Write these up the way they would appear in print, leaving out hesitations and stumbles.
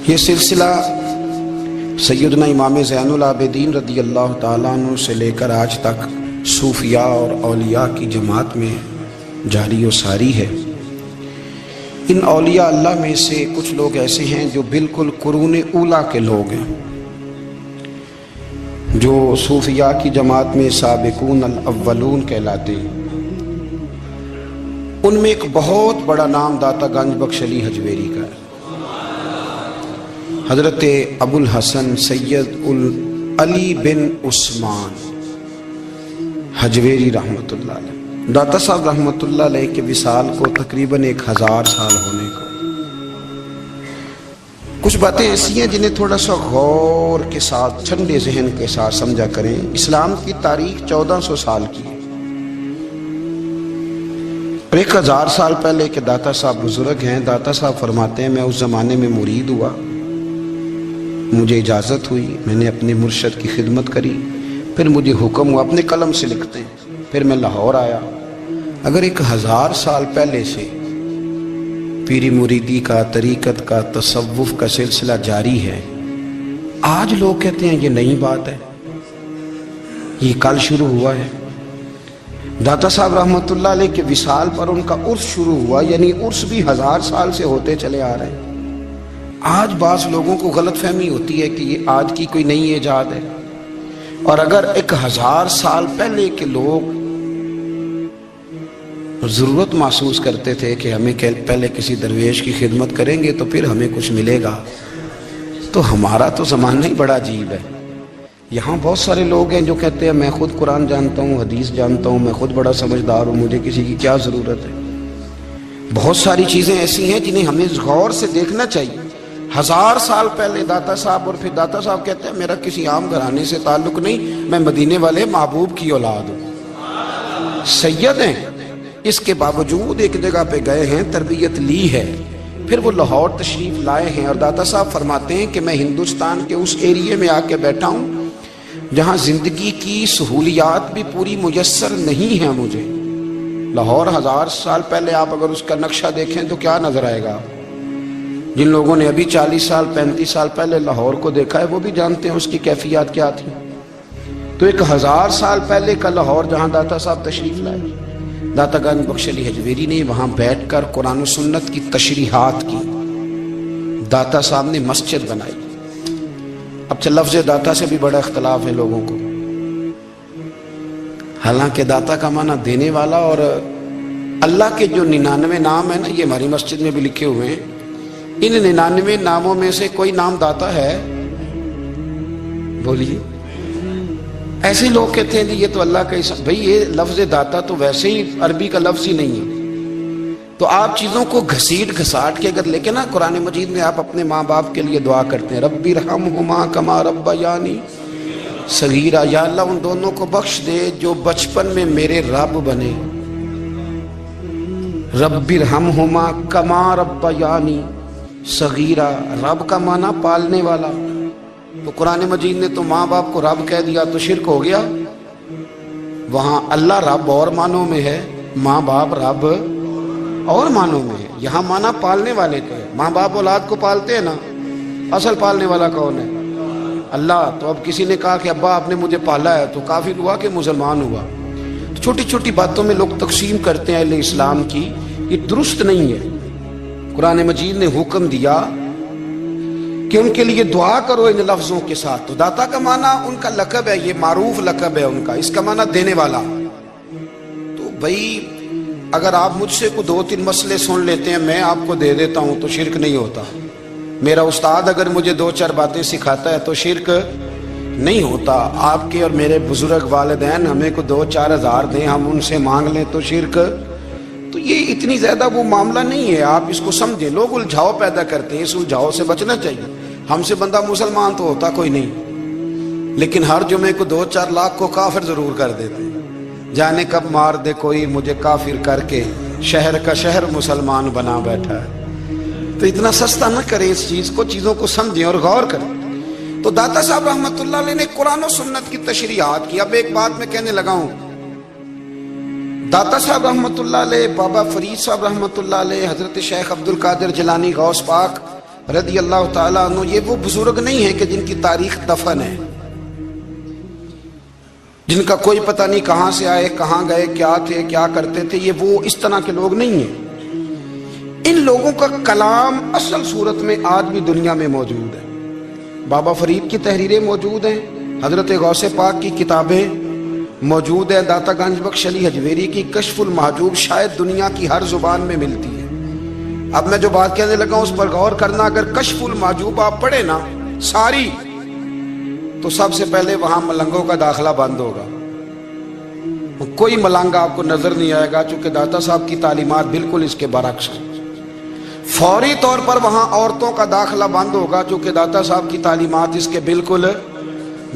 یہ سلسلہ سیدنا امام زین العابدین رضی اللہ تعالیٰ عنہ سے لے کر آج تک صوفیاء اور اولیاء کی جماعت میں جاری و ساری ہے۔ ان اولیاء اللہ میں سے کچھ لوگ ایسے ہیں جو بالکل قرون اولیٰ کے لوگ ہیں، جو صوفیاء کی جماعت میں سابقون الاولون کہلاتے ہیں۔ ان میں ایک بہت بڑا نام داتا گنج بخش علی حجویری کا ہے۔ حضرت ابو الحسن سید علی بن عثمان حجویری رحمۃ اللہ علیہ، داتا صاحب رحمۃ اللہ علیہ کے وصال کو تقریباً 1000 سال ہونے کو۔ کچھ باتیں ایسی ہیں جنہیں تھوڑا سا غور کے ساتھ، ٹھنڈے ذہن کے ساتھ سمجھا کریں۔ اسلام کی تاریخ 1400 سال کی ہے، اور 1000 سال پہلے کے داتا صاحب بزرگ ہیں۔ داتا صاحب فرماتے ہیں، میں اس زمانے میں مرید ہوا، مجھے اجازت ہوئی، میں نے اپنے مرشد کی خدمت کری، پھر مجھے حکم ہوا، اپنے قلم سے لکھتے ہیں، پھر میں لاہور آیا۔ اگر 1000 سال پہلے سے پیری مریدی کا، طریقت کا، تصوف کا سلسلہ جاری ہے، آج لوگ کہتے ہیں یہ نئی بات ہے، یہ کل شروع ہوا ہے۔ داتا صاحب رحمۃ اللہ علیہ کے وصال پر ان کا عرس شروع ہوا، یعنی عرس بھی 1000 سال سے ہوتے چلے آ رہے ہیں۔ آج بعض لوگوں کو غلط فہمی ہوتی ہے کہ یہ آج کی کوئی نئی ایجاد ہے، اور اگر 1000 سال پہلے کے لوگ ضرورت محسوس کرتے تھے کہ ہمیں پہلے کسی درویش کی خدمت کریں گے تو پھر ہمیں کچھ ملے گا، تو ہمارا تو زمانہ ہی بڑا عجیب ہے۔ یہاں بہت سارے لوگ ہیں جو کہتے ہیں میں خود قرآن جانتا ہوں، حدیث جانتا ہوں، میں خود بڑا سمجھدار ہوں، مجھے کسی کی کیا ضرورت ہے۔ بہت ساری چیزیں ایسی ہیں جنہیں ہمیں غور سے دیکھنا چاہیے۔ 1000 سال پہلے داتا صاحب، اور پھر داتا صاحب کہتے ہیں میرا کسی عام گھرانے سے تعلق نہیں، میں مدینے والے محبوب کی اولاد ہوں، سید ہیں۔ اس کے باوجود ایک جگہ پہ گئے ہیں، تربیت لی ہے، پھر وہ لاہور تشریف لائے ہیں، اور داتا صاحب فرماتے ہیں کہ میں ہندوستان کے اس ایریے میں آ کے بیٹھا ہوں جہاں زندگی کی سہولیات بھی پوری میسر نہیں ہیں مجھے۔ لاہور 1000 سال پہلے آپ اگر اس کا نقشہ دیکھیں تو کیا نظر آئے گا؟ جن لوگوں نے ابھی 40 سال 35 سال پہلے لاہور کو دیکھا ہے وہ بھی جانتے ہیں اس کی کیفیات کیا تھی۔ تو 1000 سال پہلے کا لاہور جہاں داتا صاحب تشریف لائے، داتا گنج بخش علی حجویری نے وہاں بیٹھ کر قرآن و سنت کی تشریحات کی۔ داتا صاحب نے مسجد بنائی۔ اب لفظ داتا سے بھی بڑا اختلاف ہے لوگوں کو، حالانکہ داتا کا معنی دینے والا، اور اللہ کے جو 99 نام ہیں نا، یہ ہماری مسجد میں بھی لکھے ہوئے ہیں، ان 99 ناموں میں سے کوئی نام داتا ہے؟ بولیے۔ ایسے لوگ کہتے ہیں کہ یہ تو اللہ کا اسم، بھئی یہ لفظ داتا تو ویسے ہی عربی کا لفظ ہی نہیں ہے۔ تو آپ چیزوں کو گھسیٹ گھساٹ کے اگر لے کے نا، قرآن مجید میں آپ اپنے ماں باپ کے لیے دعا کرتے ہیں، رب ارحمہما کما ربیانی صغیرا، یا اللہ ان دونوں کو بخش دے جو بچپن میں میرے رب بنے۔ رب ارحمہما کما ربیانی صغیرہ، رب کا معنی پالنے والا۔ تو قرآن مجید نے تو ماں باپ کو رب کہہ دیا تو شرک ہو گیا۔ وہاں اللہ رب اور معنوں میں ہے، ماں باپ رب اور معنوں میں ہے۔ یہاں معنی پالنے والے کا ہے۔ ماں باپ اولاد کو پالتے ہیں نا، اصل پالنے والا کون ہے؟ اللہ۔ تو اب کسی نے کہا کہ ابا آپ نے مجھے پالا ہے، تو کافر ہوا کہ مسلمان ہوا؟ تو چھوٹی چھوٹی باتوں میں لوگ تقسیم کرتے ہیں اہل اسلام کی، یہ درست نہیں ہے۔ قرآن مجید نے حکم دیا کہ ان کے لیے دعا کرو ان لفظوں کے ساتھ۔ تو داتا کا معنی ان کا لقب ہے، یہ معروف لقب ہے ان کا، اس کا معنی دینے والا۔ تو بھائی اگر آپ مجھ سے کوئی 2-3 مسئلے سن لیتے ہیں، میں آپ کو دے دیتا ہوں تو شرک نہیں ہوتا۔ میرا استاد اگر مجھے 2-4 باتیں سکھاتا ہے تو شرک نہیں ہوتا۔ آپ کے اور میرے بزرگ والدین ہمیں کو 2-4 ہزار دیں، ہم ان سے مانگ لیں تو شرک، تو یہ اتنی زیادہ وہ معاملہ نہیں ہے۔ آپ اس کو سمجھیں۔ لوگ الجھاؤ پیدا کرتے ہیں، اس الجھاؤ سے بچنا چاہیے۔ ہم سے بندہ مسلمان تو ہوتا کوئی نہیں، لیکن ہر جمعے کو 2-4 لاکھ کو کافر ضرور کر دیتے ہیں۔ جانے کب مار دے کوئی مجھے کافر کر کے، شہر کا شہر مسلمان بنا بیٹھا ہے۔ تو اتنا سستا نہ کریں اس چیز کو، چیزوں کو سمجھیں اور غور کریں۔ تو داتا صاحب رحمۃ اللہ علیہ نے قرآن و سنت کی تشریحات کی۔ اب ایک بات میں کہنے لگا ہوں، داتا صاحب رحمۃ اللہ علیہ، بابا فرید صاحب رحمۃ اللہ علیہ، حضرت شیخ عبد القادر جیلانی غوث پاک رضی اللہ تعالیٰ عنہ یہ وہ بزرگ نہیں ہے کہ جن کی تاریخ دفن ہے، جن کا کوئی پتہ نہیں کہاں سے آئے، کہاں گئے، کیا تھے، کیا کرتے تھے، یہ وہ اس طرح کے لوگ نہیں ہیں۔ ان لوگوں کا کلام اصل صورت میں آج بھی دنیا میں موجود ہے۔ بابا فرید کی تحریریں موجود ہیں، حضرت غوث پاک کی کتابیں موجود ہیں، داتا گنج بخش علی حجویری کی کشف المحجوب شاید دنیا کی ہر زبان میں ملتی ہے۔ اب میں جو بات کہنے لگا اس پر غور کرنا، اگر کشف المحجوب آپ پڑھیں نا ساری، تو سب سے پہلے وہاں ملنگوں کا داخلہ بند ہوگا، کوئی ملنگ آپ کو نظر نہیں آئے گا، چونکہ داتا صاحب کی تعلیمات بالکل اس کے برعکس ہیں۔ فوری طور پر وہاں عورتوں کا داخلہ بند ہوگا، چونکہ داتا صاحب کی تعلیمات اس کے بالکل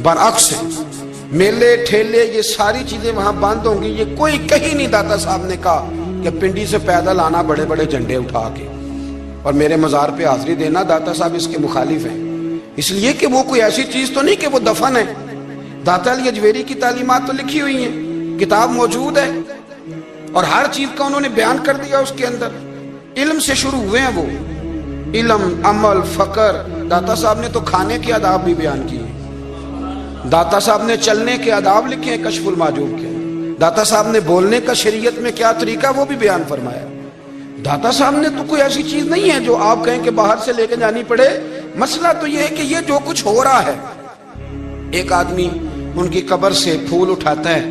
برعکس ہیں۔ میلے ٹھیلے یہ ساری چیزیں وہاں بند ہوں گی۔ یہ کوئی کہیں نہیں داتا صاحب نے کہا کہ پنڈی سے پیدل آنا بڑے بڑے جھنڈے اٹھا کے اور میرے مزار پہ حاضری دینا، داتا صاحب اس کے مخالف ہیں، اس لیے کہ وہ کوئی ایسی چیز تو نہیں کہ وہ دفن ہے۔ داتا علی حجویری کی تعلیمات تو لکھی ہوئی ہیں، کتاب موجود ہے، اور ہر چیز کا انہوں نے بیان کر دیا اس کے اندر۔ علم سے شروع ہوئے ہیں وہ، علم، عمل، فقر۔ داتا صاحب نے تو کھانے کے آداب بھی بیان کیے، داتا صاحب نے چلنے کے آداب لکھے ہیں کشف المحجوب کے، داتا صاحب نے بولنے کا شریعت میں کیا طریقہ وہ بھی بیان فرمایا۔ داتا صاحب نے تو کوئی ایسی چیز نہیں ہے جو آپ کہیں کہ باہر سے لے کے جانی پڑے۔ مسئلہ تو یہ ہے کہ یہ جو کچھ ہو رہا ہے، ایک آدمی ان کی قبر سے پھول اٹھاتا ہے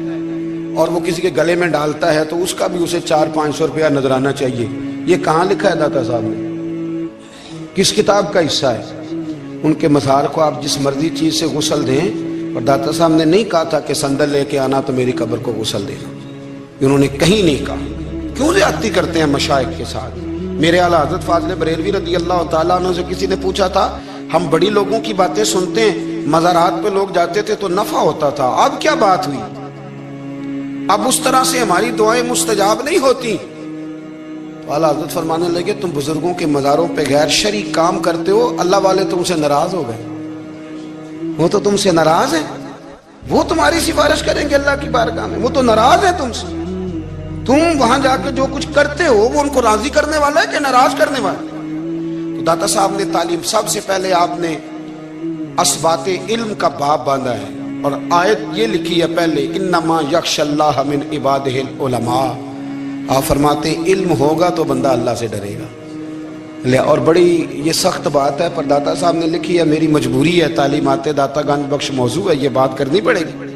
اور وہ کسی کے گلے میں ڈالتا ہے تو اس کا بھی اسے 400-500 روپیہ نذرانہ چاہیے۔ یہ کہاں لکھا ہے داتا صاحب نے؟ کس کتاب کا حصہ ہے؟ ان کے مزار کو آپ جس مرضی چیز سے غسل دیں، اور داتا صاحب نے نہیں کہا تھا کہ سندل لے کے آنا تو میری قبر کو غسل دینا، انہوں نے کہیں نہیں کہا۔ کیوں زیادتی کرتے ہیں مشائخ کے ساتھ؟ میرے اعلیٰ حضرت فاضل بریلوی رضی اللہ تعالیٰ عنہ سے کسی نے پوچھا تھا، ہم بڑی لوگوں کی باتیں سنتے ہیں، مزارات پہ لوگ جاتے تھے تو نفع ہوتا تھا، اب کیا بات ہوئی؟ اب اس طرح سے ہماری دعائیں مستجاب نہیں ہوتی۔ تو اعلیٰ حضرت فرمانے لگے، تم بزرگوں کے مزاروں پہ غیر شرعی کام کرتے ہو، اللہ والے تم سے ناراض ہو گئے، وہ تو تم سے ناراض ہیں، وہ تمہاری سفارش کریں گے اللہ کی بارگاہ میں، وہ تو ناراض ہیں تم سے۔ تم وہاں جا کے جو کچھ کرتے ہو وہ ان کو راضی کرنے والا ہے کہ ناراض کرنے والا؟ تو داتا صاحب نے تعلیم، سب سے پہلے آپ نے اسبات علم کا باب باندھا ہے، اور آیت یہ لکھی ہے پہلے، انما یخش اللہ من عبادہ العلماء۔ آپ فرماتے ہیں علم ہوگا تو بندہ اللہ سے ڈرے گا۔ اور بڑی یہ سخت بات ہے، پر داتا صاحب نے لکھی ہے، میری مجبوری ہے، تعلیمات داتا گنج بخش موضوع ہے، یہ بات کرنی پڑے گی۔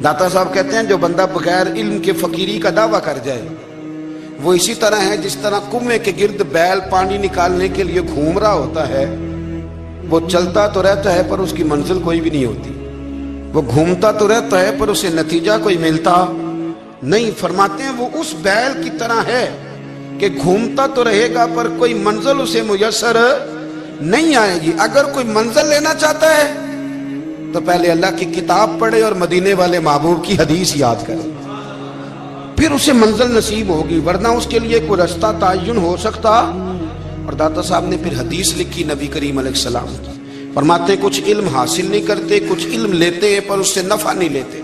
داتا صاحب کہتے ہیں جو بندہ بغیر علم کے فقیری کا دعویٰ کر جائے وہ اسی طرح ہے جس طرح کنویں کے گرد بیل پانی نکالنے کے لیے گھوم رہا ہوتا ہے، وہ چلتا تو رہتا ہے پر اس کی منزل کوئی بھی نہیں ہوتی، وہ گھومتا تو رہتا ہے پر اسے نتیجہ کوئی ملتا نہیں۔ فرماتے ہیں وہ اس بیل کی طرح ہے کہ گھومتا تو رہے گا پر کوئی منزل اسے میسر نہیں آئے گی۔ اگر کوئی منزل لینا چاہتا ہے تو پہلے اللہ کی کتاب پڑھے اور مدینے والے محبوب کی حدیث یاد کرے، پھر اسے منزل نصیب ہوگی، ورنہ اس کے لیے کوئی رستہ تعین ہو سکتا۔ اور داتا صاحب نے پھر حدیث لکھی نبی کریم علیہ السلام کی، فرماتے ہیں کچھ علم حاصل نہیں کرتے، کچھ علم لیتے ہیں پر اس سے نفع نہیں لیتے،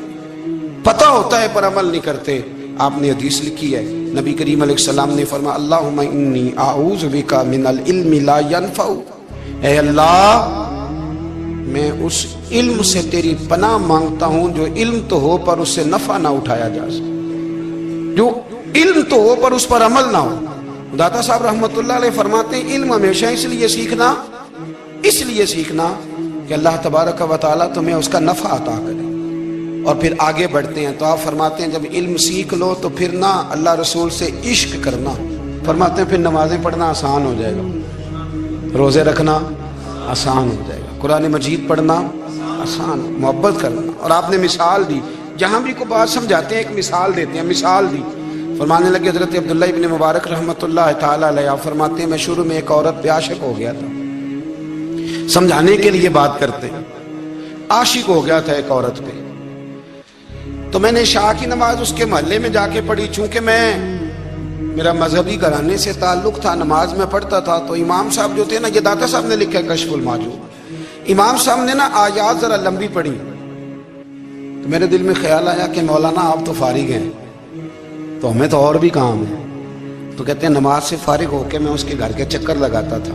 پتہ ہوتا ہے پر عمل نہیں کرتے۔ آپ نے حدیث لکھی ہے، نبی کریم علیہ السلام نے فرمایا اللہم انی اعوذ بک من العلم لا ینفع، اے اللہ میں اس علم سے تیری پناہ مانگتا ہوں جو علم تو ہو پر اس سے نفع نہ اٹھایا جا سکے، جو علم تو ہو پر اس پر عمل نہ ہو۔ داتا صاحب رحمۃ اللہ علیہ فرماتے ہیں علم ہمیشہ اس لیے سیکھنا کہ اللہ تبارک و تعالیٰ تمہیں اس کا نفع عطا کرے، اور پھر آگے بڑھتے ہیں۔ تو آپ فرماتے ہیں جب علم سیکھ لو تو پھر نہ اللہ رسول سے عشق کرنا، فرماتے ہیں پھر نمازیں پڑھنا آسان ہو جائے گا، روزے رکھنا آسان ہو جائے گا، قرآن مجید پڑھنا آسان، محبت کرنا۔ اور آپ نے مثال دی، جہاں بھی کوئی بات سمجھاتے ہیں ایک مثال دیتے ہیں، مثال دی، فرمانے لگے حضرت عبداللہ ابن مبارک رحمۃ اللہ تعالیٰ علیہ، آپ فرماتے ہیں میں شروع میں ایک عورت پہ عاشق ہو گیا تھا، سمجھانے کے لیے بات کرتے ہیں، عاشق ہو گیا تھا ایک عورت پہ، تو میں نے عشاء کی نماز اس کے محلے میں جا کے پڑھی، چونکہ میرا مذہبی گھرانے سے تعلق تھا، نماز میں پڑھتا تھا، تو امام صاحب جو تھے نا، یہ داتا صاحب نے لکھا ہے کشف المحجوب، امام صاحب نے نا آیات ذرا لمبی پڑھی، تو میرے دل میں خیال آیا کہ مولانا آپ تو فارغ ہیں تو ہمیں تو اور بھی کام ہے، تو کہتے ہیں نماز سے فارغ ہو کے میں اس کے گھر کے چکر لگاتا تھا،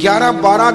11-12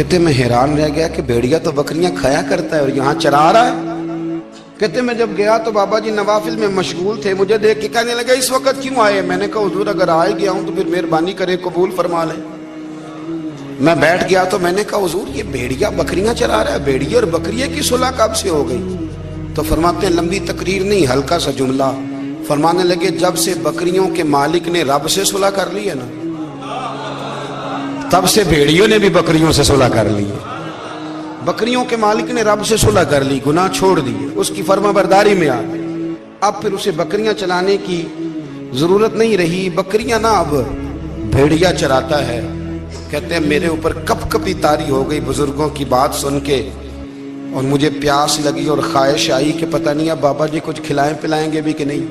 کہتے میں حیران رہ گیا کہ بھیڑیا تو بکریاں کھایا کرتا ہے اور یہاں چرا رہا ہے۔ کہتے میں جب گیا تو بابا جی نوافل میں مشغول تھے، مجھے دیکھ کے کہنے لگے اس وقت کیوں آئے؟ میں نے کہا حضور اگر آئے گیا ہوں تو پھر مہربانی کرے قبول فرما لیں۔ میں بیٹھ گیا تو میں نے کہا حضور یہ بھیڑیا بکریاں چرا رہا ہے، بھیڑیا اور بکریے کی صلح کب سے ہو گئی؟ تو فرماتے ہیں لمبی تقریر نہیں، ہلکا سا جملہ۔ فرمانے لگے جب سے بکریوں کے مالک نے رب سے صلح کر لی ہے نا، تب سے بھیڑیوں نے بھی بکریوں سے صلح کر لی ہے۔ بکریوں کے مالک نے رب سے صلح کر لی، گناہ چھوڑ دیے، اس کی فرما برداری میں آ گئے۔ اب پھر اسے بکریاں چلانے کی ضرورت نہیں رہی، بکریاں نہ اب بھیڑیا چراتا ہے۔ کہتے ہیں میرے اوپر کپ کپی طاری ہو گئی بزرگوں کی بات سن کے، اور مجھے پیاس لگی اور خواہش آئی کہ پتہ نہیں اب بابا جی کچھ کھلائیں پلائیں گے بھی کہ نہیں،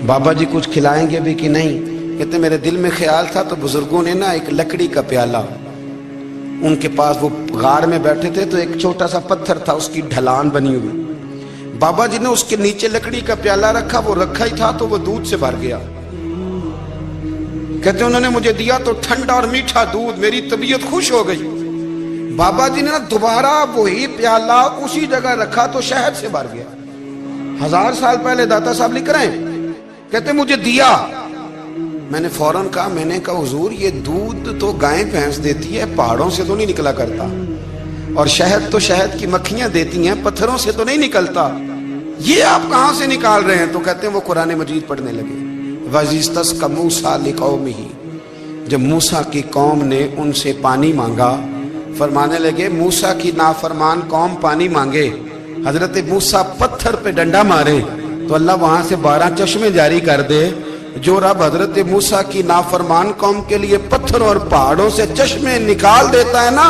بابا جی کچھ کھلائیں گے بھی کہ نہیں۔ کہتے میرے دل میں خیال تھا تو بزرگوں نے نا ایک لکڑی کا پیالہ، ان کے پاس وہ غار میں بیٹھے تھے تو ایک چھوٹا سا پتھر تھا، اس کی ڈھلان بنی ہوئی، بابا جی نے اس کے نیچے لکڑی کا پیالہ رکھا، وہ رکھا ہی تھا تو وہ دودھ سے بھر گیا۔ کہتے انہوں نے مجھے دیا تو ٹھنڈا اور میٹھا دودھ، میری طبیعت خوش ہو گئی۔ بابا جی نے دوبارہ وہی پیالہ اسی جگہ رکھا تو شہد سے بھر گیا۔ 1000 سال پہلے داتا صاحب لکھ رہے ہیں، کہتے مجھے دیا، میں نے فوراً کہا، میں نے کہا حضور یہ دودھ تو گائیں بھینس دیتی ہے، پہاڑوں سے تو نہیں نکلا کرتا، اور شہد تو شہد کی مکھیاں دیتی ہیں، پتھروں سے تو نہیں نکلتا، یہ آپ کہاں سے نکال رہے ہیں؟ تو کہتے ہیں وہ قرآن مجید پڑھنے لگے۔ وَإِذِ اسْتَسْقَى مُوسَىٰ لِقَوْمِهِ، جب موسیٰ کی قوم نے ان سے پانی مانگا، فرمانے لگے موسیٰ کی نافرمان قوم پانی مانگے، حضرت موسیٰ پتھر پہ ڈنڈا مارے تو اللہ وہاں سے 12 چشمے جاری کر دے۔ جو رب حضرت موسیٰ کی نافرمان قوم کے لیے پتھروں اور پہاڑوں سے چشمے نکال دیتا ہے نا،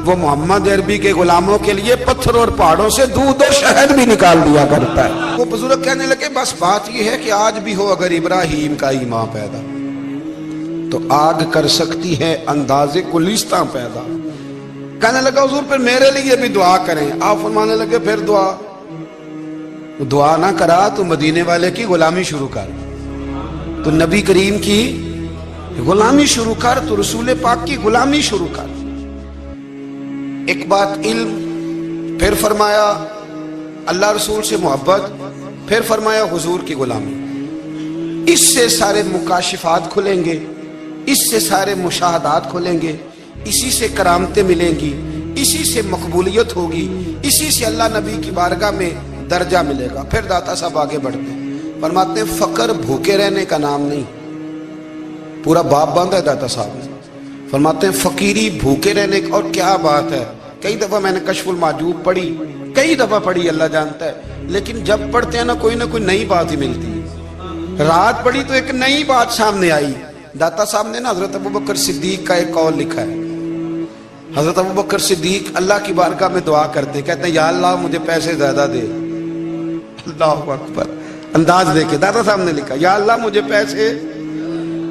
وہ محمد عربی کے غلاموں کے لیے پتھروں اور پہاڑوں سے دودھ اور شہد بھی نکال دیا کرتا ہے۔ وہ بزرگ کہنے لگے بس بات یہ ہے کہ آج بھی ہو اگر ابراہیم کا ایمان پیدا تو آگ کر سکتی ہے انداز گلستاں پیدا۔ کہنے لگا حضور پھر میرے لیے بھی دعا کریں۔ آپ فرمانے لگے پھر دعا نہ کرا تو مدینے والے کی غلامی شروع کر، تو نبی کریم کی غلامی شروع کر، تو رسول پاک کی غلامی شروع کر۔ ایک بات علم، پھر فرمایا اللہ رسول سے محبت، پھر فرمایا حضور کی غلامی۔ اس سے سارے مکاشفات کھلیں گے، اس سے سارے مشاہدات کھلیں گے، اسی سے کرامتیں ملیں گی، اسی سے مقبولیت ہوگی، اسی سے اللہ نبی کی بارگاہ میں درجہ ملے گا۔ پھر داتا صاحب آگے بڑھتے ہیں، فرماتے ہیں فقر بھوکے رہنے کا نام نہیں، پورا باب باندھا ہے داتا صاحب نے۔ فرماتے ہیں فقیری بھوکے رہنے کا، اور کیا بات ہے، کئی دفعہ میں نے کشف المحجوب پڑھی، کئی دفعہ پڑھی، اللہ جانتا ہے، لیکن جب پڑھتے ہیں نا کوئی نہ کوئی نئی بات ہی ملتی ہے۔ رات پڑھی تو ایک نئی بات سامنے آئی۔ داتا صاحب نے نا حضرت ابوبکر صدیق کا ایک قول لکھا ہے۔ حضرت ابوبکر صدیق اللہ کی بارگاہ میں دعا کرتے، کہتے ہیں یا اللہ مجھے پیسے زیادہ دے۔ اللہ اکبر، انداز دے کے داتا صاحب نے لکھا یا اللہ مجھے پیسے،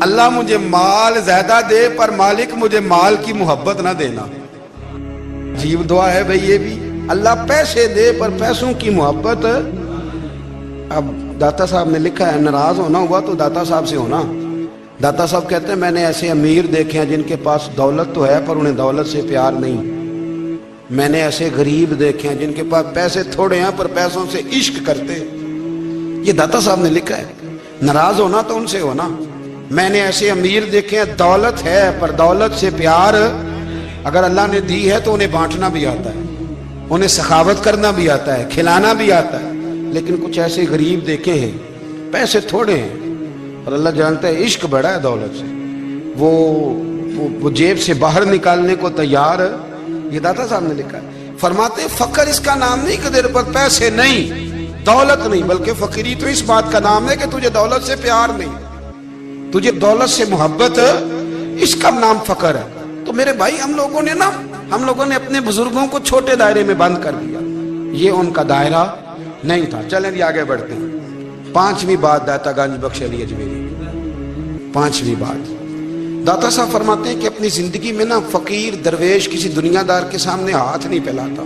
اللہ مجھے مال زیادہ دے، پر مالک مجھے مال کی محبت نہ دینا۔ عجیب دعا ہے بھئی یہ بھی، اللہ پیسے دے پر پیسوں کی محبت۔ اب داتا صاحب نے لکھا ہے ناراض ہونا ہوا تو داتا صاحب سے ہونا۔ داتا صاحب کہتے ہیں میں نے ایسے امیر دیکھے ہیں جن کے پاس دولت تو ہے پر انہیں دولت سے پیار نہیں، میں نے ایسے غریب دیکھے ہیں جن کے پاس پیسے تھوڑے ہیں پر پیسوں سے عشق کرتے۔ یہ داتا صاحب نے لکھا ہے، ناراض ہونا تو ان سے ہونا۔ میں نے ایسے امیر دیکھے ہیں دولت ہے پر دولت سے پیار، اگر اللہ نے دی ہے تو انہیں بانٹنا بھی آتا ہے، انہیں سخاوت کرنا بھی آتا ہے، کھلانا بھی آتا ہے، لیکن کچھ ایسے غریب دیکھے ہیں پیسے تھوڑے ہیں اور اللہ جانتا ہے عشق بڑا ہے دولت سے، وہ جیب سے باہر نکالنے کو تیار ہے۔ یہ داتا صاحب نے لکھا ہے۔ فرماتے ہیں فقر اس کا نام نہیں کہ تیرے پر پیسے نہیں، دولت نہیں، بلکہ فقیری تو اس بات کا نام ہے کہ تجھے دولت سے پیار نہیں، تجھے دولت سے محبت، اس کا نام فقر ہے۔ تو میرے بھائی ہم لوگوں نے اپنے بزرگوں کو چھوٹے دائرے میں بند کر دیا، یہ ان کا دائرہ نہیں تھا۔ چلیں جی آگے بڑھتے ہیں۔ 5ویں بات داتا گنج بخش علی اجمیری، 5ویں بات داتا صاحب فرماتے ہیں کہ اپنی زندگی میں نا فقیر درویش کسی دنیا دار کے سامنے ہاتھ نہیں پھیلاتا،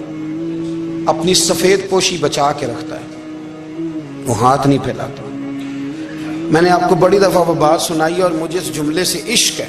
اپنی سفید پوشی بچا کے رکھتا ہے، وہ ہاتھ نہیں پھیلاتا۔ میں نے آپ کو بڑی دفعہ وہ بات سنائی اور مجھے اس جملے سے عشق ہے۔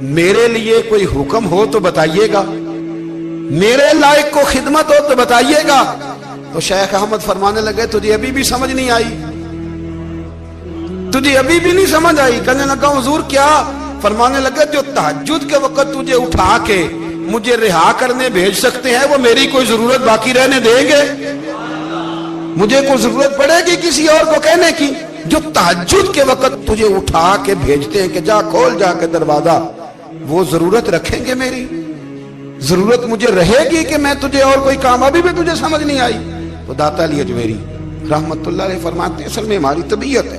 میرے لیے کوئی حکم ہو تو بتائیے گا, میرے لائق کو خدمت ہو تو بتائیے گا. تو شیخ احمد فرمانے لگے تجھے ابھی بھی سمجھ نہیں آئی, تجھے ابھی بھی نہیں سمجھ آئی. کہنے لگا حضور کیا؟ فرمانے لگے جو تہجد کے وقت تجھے اٹھا کے مجھے رہا کرنے بھیج سکتے ہیں وہ میری کوئی ضرورت باقی رہنے دیں گے؟ مجھے کوئی ضرورت پڑے گی کسی اور کو کہنے کی؟ جو تہجد کے وقت تجھے اٹھا کے بھیجتے ہیں کہ جا کھول جا کے دروازہ, وہ ضرورت رکھیں گے میری؟ ضرورت مجھے رہے گی کہ میں تجھے اور کوئی کام؟ ابھی بھی تجھے سمجھ نہیں آئی. تو داتا علی اجمیری رحمت اللہ علیہ فرماتے ہیں اصل میں ہماری طبیعت ہے,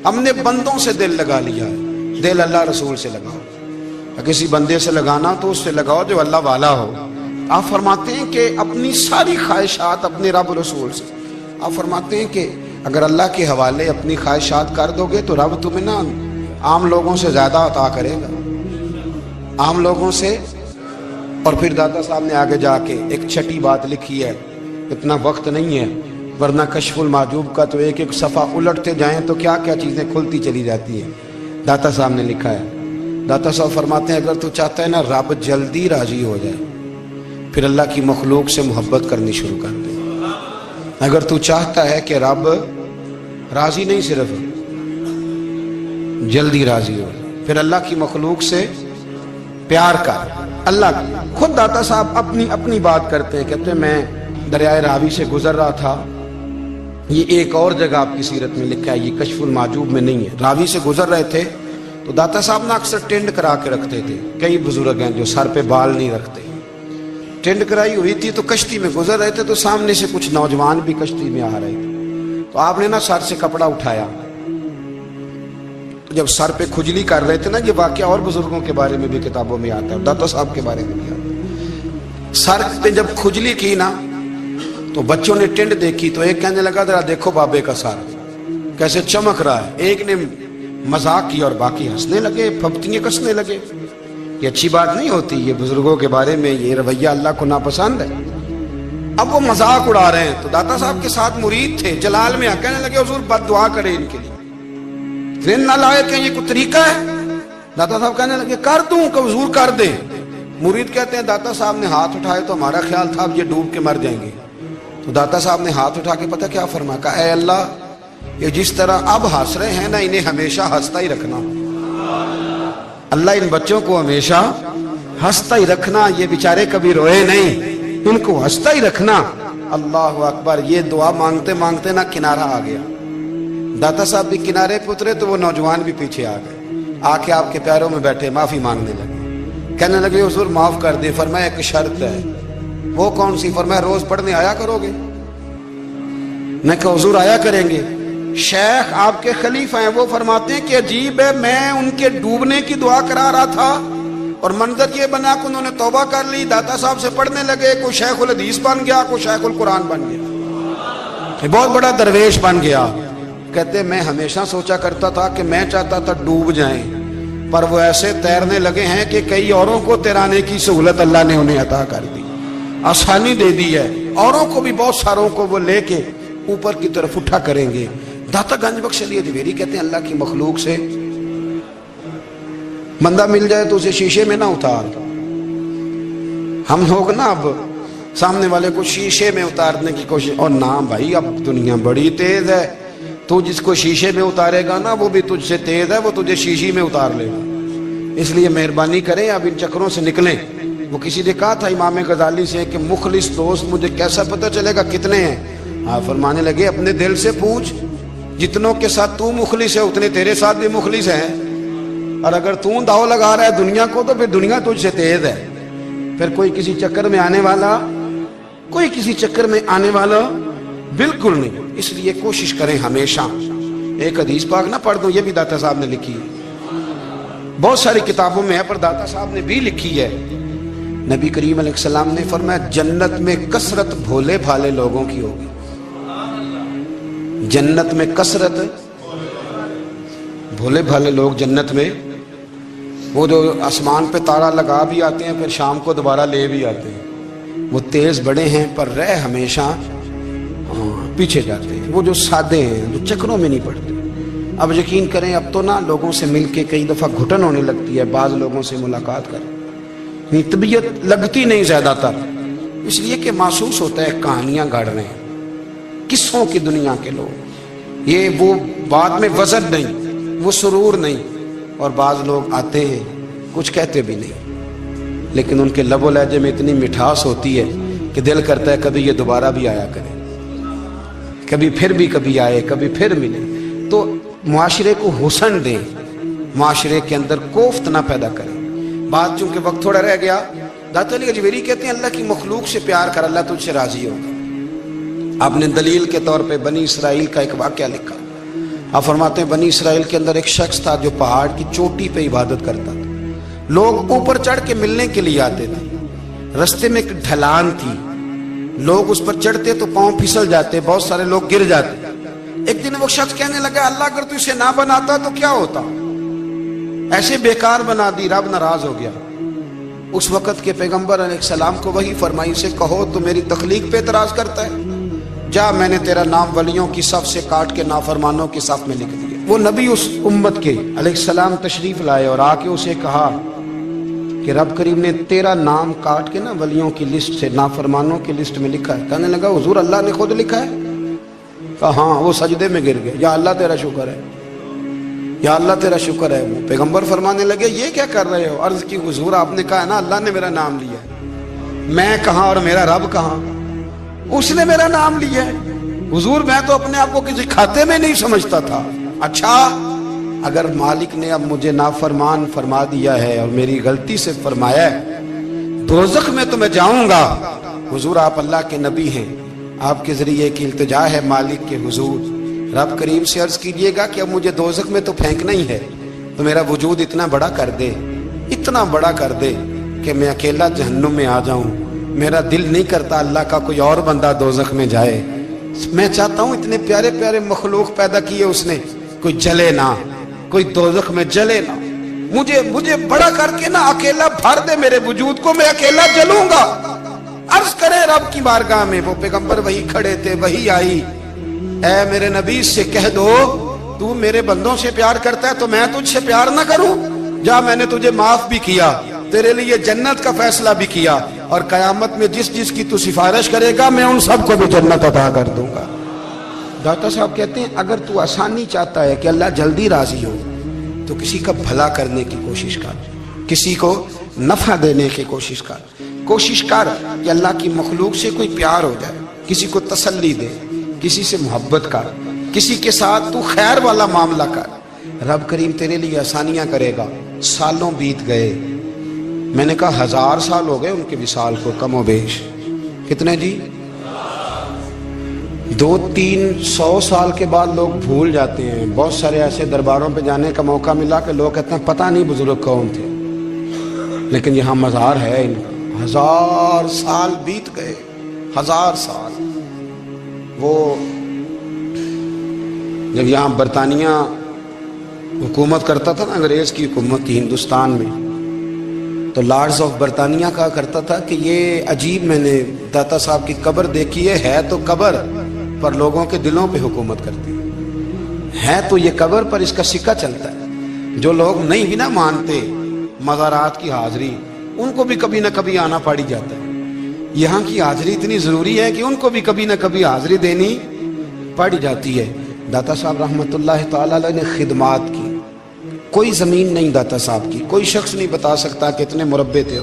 ہم نے بندوں سے دل لگا لیا ہے. دل اللہ رسول سے لگاؤ, کسی بندے سے لگانا تو اس سے لگاؤ جو اللہ والا ہو. آپ فرماتے ہیں کہ اپنی ساری خواہشات اپنے رب رسول سے, آپ فرماتے ہیں کہ اگر اللہ کے حوالے اپنی خواہشات کر دو گے تو رب تمہیں نا عام لوگوں سے زیادہ عطا کرے گا, عام لوگوں سے. اور پھر داتا صاحب نے آگے جا کے ایک چھٹی بات لکھی ہے, اتنا وقت نہیں ہے ورنہ کشف المحجوب کا تو ایک ایک صفحہ الٹتے جائیں تو کیا کیا چیزیں کھلتی چلی جاتی ہیں. داتا صاحب نے لکھا ہے, داتا صاحب فرماتے ہیں اگر تو چاہتا ہے نا رب جلدی راضی ہو جائے پھر اللہ کی مخلوق سے محبت کرنی شروع کر دے. اگر تو چاہتا ہے کہ رب راضی نہیں صرف جلدی راضی ہو پھر اللہ کی مخلوق سے پیار کر. اللہ خود داتا صاحب اپنی بات کرتے ہیں, کہتے ہیں میں دریائے راوی سے گزر رہا تھا, یہ ایک اور جگہ آپ کی سیرت میں لکھا ہے, یہ کشف المحجوب میں نہیں ہے. راوی سے گزر رہے تھے تو داتا صاحب نے اکثر ٹینڈ کرا کے رکھتے تھے. کئی بزرگ ہیں جو سر پہ بال نہیں رکھتے, ٹینڈ کرائی ہوئی تھی تو کشتی میں گزر رہے تھے تو سامنے سے کچھ نوجوان بھی کشتی میں آ رہے تھے. تو آپ نے نا سر سے کپڑا اٹھایا, جب سر پہ کھجلی کر رہے تھے نا, یہ واقعہ اور بزرگوں کے بارے میں بھی کتابوں میں آتا ہے, داتا صاحب کے بارے میں بھی آتا ہے. سر پہ جب کھجلی کی نا تو بچوں نے ٹینڈ دیکھی تو ایک کہنے لگا ذرا دیکھو بابے کا سر کیسے چمک رہا ہے. ایک نے مذاق کی اور باقی ہنسنے لگے, پھپتیاں کسنے لگے. یہ اچھی بات نہیں ہوتی, یہ بزرگوں کے بارے میں یہ رویہ اللہ کو ناپسند ہے. اب وہ مذاق اڑا رہے ہیں تو داتا صاحب کے ساتھ مرید تھے جلال میں, کہنے لگے حضور بد دعا کرے ان کے لیے, ذہن نہ لائے کہ یہ کوئی طریقہ ہے. داتا صاحب کہنے لگے کر دوں کہ حضور کر دیں. مرید کہتے ہیں داتا صاحب نے ہاتھ اٹھائے تو ہمارا خیال تھا اب یہ ڈوب کے مر جائیں گے. تو داتا صاحب نے ہاتھ اٹھا کے پتہ کیا فرمایا, کہا اے اللہ یہ جس طرح اب ہنس رہے ہیں نا انہیں ہمیشہ ہنستا ہی رکھنا. اللہ ان بچوں کو ہمیشہ ہنستا ہی رکھنا, یہ بیچارے کبھی روئے نہیں, ان کو ہنستا ہی رکھنا. اللہ اکبر. یہ دعا مانگتے مانگتے نا کنارہ آ گیا. داتا صاحب بھی کنارے پہ اترے تو وہ نوجوان بھی پیچھے آ گئے, آ کے آپ کے پیروں میں بیٹھے معافی مانگنے لگے. کہنے لگے حضور معاف کر دیں. فرمایا ایک شرط ہے. وہ کون سی؟ فرمایا روز پڑھنے آیا کرو گے. میں کہا حضور آیا کریں گے. شیخ آپ کے خلیفہ ہیں, وہ فرماتے ہیں کہ عجیب ہے, میں ان کے ڈوبنے کی دعا کرا رہا تھا اور منظر یہ بنا کہ انہوں نے توبہ کر لی, داتا صاحب سے پڑھنے لگے, کوئی شیخ الحدیث بن گیا, کوئی شیخ القرآن بن گیا, بہت بڑا درویش بن گیا. کہتے میں ہمیشہ سوچا کرتا تھا کہ میں چاہتا تھا ڈوب جائیں, پر وہ ایسے تیرنے لگے ہیں کہ کئی اوروں کو تیرانے کی سہولت اللہ نے انہیں عطا کر دی, آسانی دے دی ہے. اوروں کو بھی بہت ساروں کو وہ لے کے اوپر کی طرف اٹھا کریں گے. داتا گنج بخش علی اجمیری کہتے ہیں اللہ کی مخلوق سے بندہ مل جائے تو اسے شیشے میں نہ اتار. ہم لوگ نا اب سامنے والے کو شیشے میں اتارنے کی کوشش, اور نہ بھائی اب دنیا بڑی تیز ہے, تو جس کو شیشے میں اتارے گا نا وہ بھی تجھ سے تیز ہے, وہ تجھے شیشی میں اتار لے گا. اس لیے مہربانی کریں اب ان چکروں سے نکلیں. وہ کسی نے کہا تھا امام غزالی سے کہ مخلص دوست مجھے کیسا پتہ چلے گا کتنے ہیں؟ آپ فرمانے لگے اپنے دل سے پوچھ, جتنوں کے ساتھ تو مخلص ہے اتنے تیرے ساتھ بھی مخلص ہیں, اور اگر تو داؤ لگا رہا ہے دنیا کو تو پھر دنیا تجھ سے تیز ہے. پھر کوئی کسی چکر میں آنے والا, کوئی کسی چکر میں آنے والا بالکل نہیں. اس لیے کوشش کریں ہمیشہ. ایک حدیث پاک نہ پڑھ دوں, یہ بھی داتا صاحب نے لکھی ہے, بہت ساری کتابوں میں ہے پر داتا صاحب نے بھی لکھی ہے. نبی کریم علیہ السلام نے فرمایا جنت میں کثرت بھولے بھالے لوگوں کی ہوگی. جنت میں کثرت بھولے بھالے لوگ جنت میں, وہ جو آسمان پہ تارا لگا بھی آتے ہیں پھر شام کو دوبارہ لے بھی آتے ہیں, وہ تیز بڑے ہیں پر رہ ہمیشہ پیچھے جاتے ہیں. وہ جو سادے ہیں جو چکروں میں نہیں پڑتے, اب یقین کریں اب تو نا لوگوں سے مل کے کئی دفعہ گھٹن ہونے لگتی ہے، بعض لوگوں سے ملاقات کر طبیعت لگتی نہیں زیادہ تر، اس لیے کہ محسوس ہوتا ہے کہانیاں گاڑ رہے ہیں، قصوں کی دنیا کے لوگ، یہ وہ بعد میں وزن نہیں، وہ سرور نہیں، اور بعض لوگ آتے ہیں کچھ کہتے بھی نہیں، لیکن ان کے لب و لہجے میں اتنی مٹھاس ہوتی ہے کہ دل کرتا ہے کبھی یہ دوبارہ بھی آیا کرے، کبھی پھر بھی کبھی آئے، کبھی پھر ملے۔ تو معاشرے کو حسن دیں، معاشرے کے اندر کوفت نہ پیدا کریں۔ بات چونکہ وقت تھوڑا رہ گیا، داتا علی اجویری کہتے ہیں اللہ کی مخلوق سے پیار کر، اللہ تجھ سے راضی ہوگا۔ آپ نے دلیل کے طور پہ بنی اسرائیل کا ایک واقعہ لکھا۔ آپ فرماتے ہیں بنی اسرائیل کے اندر ایک شخص تھا جو پہاڑ کی چوٹی پہ عبادت کرتا تھا، لوگ اوپر چڑھ کے ملنے کے لیے آتے تھے، رستے میں ایک ڈھلان تھی، لوگ اس پر چڑھتے تو پاؤں پھسل جاتے، بہت سارے لوگ گر جاتے۔ ایک دن وہ شخص کہنے لگا اللہ اگر تو اسے نہ بناتا تو کیا ہوتا، ایسے بیکار بنا دی، رب ناراض ہو گیا۔ اس وقت کے پیغمبر علیہ السلام کو وحی فرمائی سے کہو تو میری تخلیق پہ اعتراض کرتا ہے، جا میں نے تیرا نام ولیوں کی صف سے کاٹ کے نافرمانوں کی صف میں لکھ دیا۔ وہ نبی اس امت کے علیہ السلام تشریف لائے اور آ کے اسے کہا کہ رب کریم نے تیرا نام کاٹ کے نا ولیوں کی لسٹ سے نافرمانوں کی لسٹ میں لکھا ہے۔ کہنے لگا حضور اللہ نے خود لکھا ہے؟ کہا ہاں۔ وہ سجدے میں گر گئے، یا اللہ تیرا شکر ہے، یا اللہ تیرا شکر ہے۔ وہ پیغمبر فرمانے لگے یہ کیا کر رہے ہو؟ عرض کی حضور آپ نے کہا ہے نا اللہ نے میرا نام لیا ہے، میں کہاں اور میرا رب کہاں؟ اس نے میرا نام لیا ہے حضور، میں تو اپنے آپ کو کسی کھاتے میں نہیں سمجھتا تھا۔ اچھا اگر مالک نے اب مجھے نافرمان فرما دیا ہے اور میری غلطی سے فرمایا ہے دوزخ میں تو میں جاؤں گا۔ حضور آپ اللہ کے نبی ہیں، آپ کے ذریعے کی التجا ہے مالک کے حضور، رب کریم سے عرض کیجئے گا کہ اب مجھے دوزخ میں تو پھینکنا ہی ہے، تو میرا وجود اتنا بڑا کر دے، اتنا بڑا کر دے کہ میں اکیلا جہنم میں آ جاؤں۔ میرا دل نہیں کرتا اللہ کا کوئی اور بندہ دوزخ میں جائے، میں چاہتا ہوں اتنے پیارے پیارے مخلوق پیدا کیے اس نے، کوئی جلے نہ، کوئی دوزخ میں جلے نہ، مجھے بڑا کر کے نہ اکیلا بھر دے میرے وجود کو، میں اکیلا جلوں گا۔ عرض کرے رب کی بارگاہ میں، وہ پیغمبر وہی کھڑے تھے، وہی آئی، اے میرے نبی سے کہہ دو تو میرے بندوں سے پیار کرتا ہے تو میں تجھ سے پیار نہ کروں؟ جا میں نے تجھے معاف بھی کیا، تیرے لیے جنت کا فیصلہ بھی کیا، اور قیامت میں جس جس کی تو سفارش کرے گا میں ان سب کو بھی جنت عطا کر دوں گا۔ داتا صاحب کہتے ہیں اگر تو آسانی چاہتا ہے کہ اللہ جلدی راضی ہو تو کسی کا بھلا کرنے کی کوشش کر، کسی کو نفع دینے کی کوشش کر کہ اللہ کی مخلوق سے کوئی پیار ہو جائے، کسی کو تسلی دے، کسی سے محبت کر، کسی کے ساتھ تو خیر والا معاملہ کر، رب کریم تیرے لیے آسانیاں کرے گا۔ سالوں بیت گئے، میں نے کہا 1000 سال ہو گئے ان کے وصال کو کم و بیش، کتنے جی؟ 200-300 سال کے بعد لوگ بھول جاتے ہیں۔ بہت سارے ایسے درباروں پہ جانے کا موقع ملا کہ لوگ کہتے ہیں پتہ نہیں بزرگ کون تھے، لیکن یہاں مزار ہے ان کا۔ 1000 سال بیت گئے، 1000 سال۔ وہ جب یہاں برطانیہ حکومت کرتا تھا نا، انگریز کی حکومت تھی ہندوستان میں، تو لارڈز آف برطانیہ کہا کرتا تھا کہ یہ عجیب، میں نے داتا صاحب کی قبر دیکھی ہے تو قبر پر لوگوں کے دلوں پہ حکومت کرتی ہے تو یہ قبر پر اس کا سکہ چلتا ہے۔ جو لوگ نہیں بھی نہ مانتے مزارات کی حاضری، ان کو بھی کبھی نہ کبھی آنا پڑ جاتا ہے۔ یہاں کی حاضری اتنی ضروری ہے کہ ان کو بھی کبھی نہ کبھی حاضری دینی پڑ جاتی ہے۔ داتا صاحب رحمت اللہ تعالی علیہ نے خدمات کی، کوئی زمین نہیں داتا صاحب کی، کوئی شخص نہیں بتا سکتا کہ اتنے مربع تھے،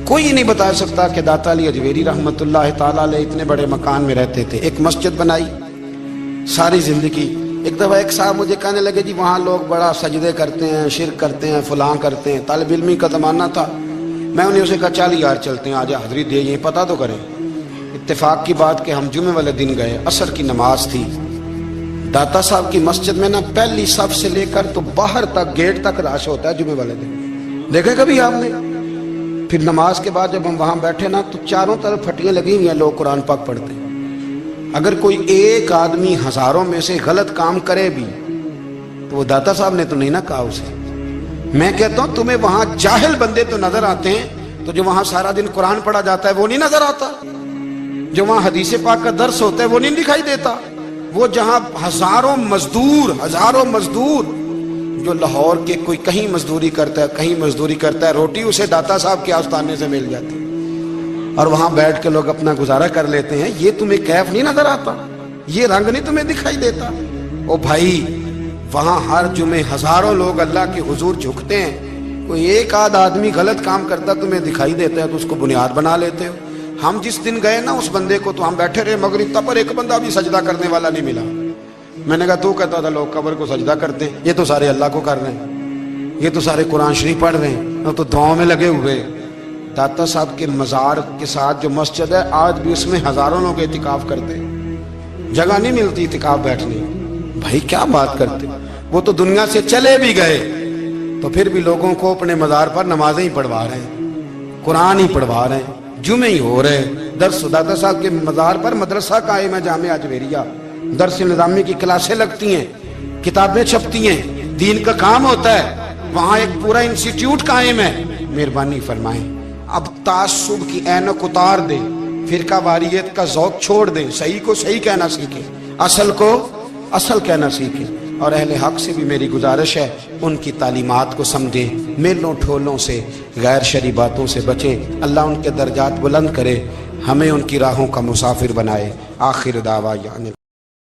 کوئی نہیں بتا سکتا کہ داتا علی اجویری رحمت اللہ تعالی علیہ اتنے بڑے مکان میں رہتے تھے۔ ایک مسجد بنائی ساری زندگی۔ ایک دفعہ ایک صاحب مجھے کہنے لگے جی وہاں لوگ بڑا سجدے کرتے ہیں، شرک کرتے ہیں، فلاں کرتے ہیں، طالب علمی کا زمانہ تھا۔ میں انہیں اسے کہا چل یار چلتے ہیں، آج حاضری دے، یہ پتہ تو کریں۔ اتفاق کی بات کہ ہم جمعے والے دن گئے، عصر کی نماز تھی، داتا صاحب کی مسجد میں نا پہلی صف سے لے کر تو باہر تک گیٹ تک رش ہوتا ہے جمعے والے دن، دیکھے کبھی آپ نے؟ پھر نماز کے بعد جب ہم وہاں بیٹھے نا تو چاروں طرف پھٹیاں لگی ہوئی ہیں، لوگ قرآن پاک پڑھتے ہیں۔ اگر کوئی ایک آدمی ہزاروں میں سے غلط کام کرے بھی تو وہ داتا صاحب نے تو نہیں نہ کہا اسے۔ میں کہتا ہوں تمہیں وہاں جاہل بندے تو نظر آتے ہیں، تو جو وہاں سارا دن قرآن پڑھا جاتا ہے وہ نہیں نظر آتا، جو وہاں حدیث پاک کا درس ہوتا ہے وہ نہیں دکھائی دیتا، وہ جہاں ہزاروں مزدور جو لاہور کے کوئی کہیں مزدوری کرتا ہے کہیں مزدوری کرتا ہے، روٹی اسے داتا صاحب کے آستانے سے مل جاتی اور وہاں بیٹھ کے لوگ اپنا گزارا کر لیتے ہیں، یہ تمہیں کیف نہیں نظر آتا؟ یہ رنگ نہیں تمہیں دکھائی دیتا؟ او بھائی، وہاں ہر جمعے ہزاروں لوگ اللہ کے حضور جھکتے ہیں، کوئی ایک آدھ آدمی غلط کام کرتا تمہیں دکھائی دیتا ہے تو اس کو بنیاد بنا لیتے ہو۔ ہم جس دن گئے نا اس بندے کو، تو ہم بیٹھے رہے مغرب تک، پر ایک بندہ بھی سجدہ کرنے والا نہیں ملا۔ میں نے کہا تو کہتا تھا لوگ قبر کو سجدہ کرتے ہیں، یہ تو سارے اللہ کو کر رہے ہیں، یہ تو سارے قرآن شریف پڑھ رہے ہیں، وہ تو دعاؤں میں لگے ہوئے۔ داتا صاحب کے مزار کے ساتھ جو مسجد ہے، آج بھی اس میں ہزاروں لوگ اعتکاف کرتے ہیں، جگہ نہیں ملتی اعتکاف بیٹھنے۔ بھائی کیا بات کرتے، وہ تو دنیا سے چلے بھی گئے تو پھر بھی لوگوں کو اپنے مزار پر نمازیں ہی پڑھوا رہے ہیں، قرآن ہی پڑھوا رہے ہیں، جمعے ہی ہو رہے۔ درس داتا صاحب کے مزار پر مدرسہ قائم ہے، جامعہ اجویریہ، درس نظامی کی کلاسیں لگتی ہیں، کتابیں چھپتی ہیں، دین کا کام ہوتا ہے، وہاں ایک پورا انسٹیٹیوٹ قائم ہے۔ مہربانی فرمائیں، اب تعصب کی اینک اتار دیں، فرقہ واریت کا ذوق چھوڑ دیں، صحیح کو صحیح کہنا سیکھیں، اصل کو اصل کہنا سیکھیں۔ اور اہل حق سے بھی میری گزارش ہے، ان کی تعلیمات کو سمجھیں، میلوں ٹھولوں سے، غیر شرعی باتوں سے بچیں۔ اللہ ان کے درجات بلند کرے، ہمیں ان کی راہوں کا مسافر بنائے۔ آخر دعویٰ